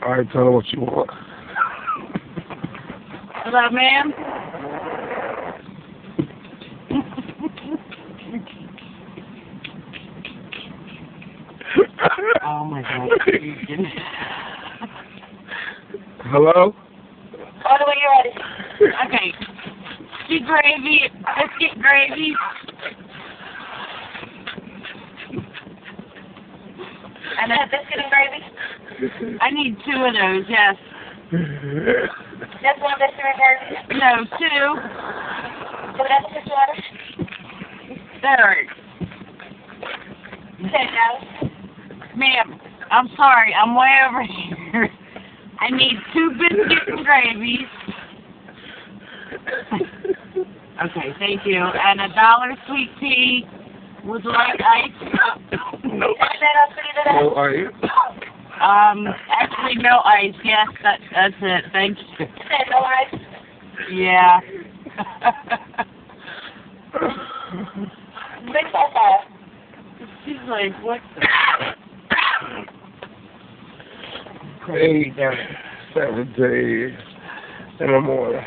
Alright, tell her what you want. Hello, ma'am? Oh my God. Hello? By the way, you're ready. Okay. Biscuit gravy. Biscuit gravy. And then biscuit and gravy? I need 2 of those, yes. Just one biscuit and gravy? No, 2. So that's just water? Third. $10. Ma'am, I'm sorry. I'm way over here. I need 2 biscuits and gravies. Okay, thank you. And $1 sweet tea with light ice. No. No ice. Actually no ice. Yes, that's it. Thank you. No ice? Yeah. 6 or 5? She's like, what the? 8, 7 days in the morning.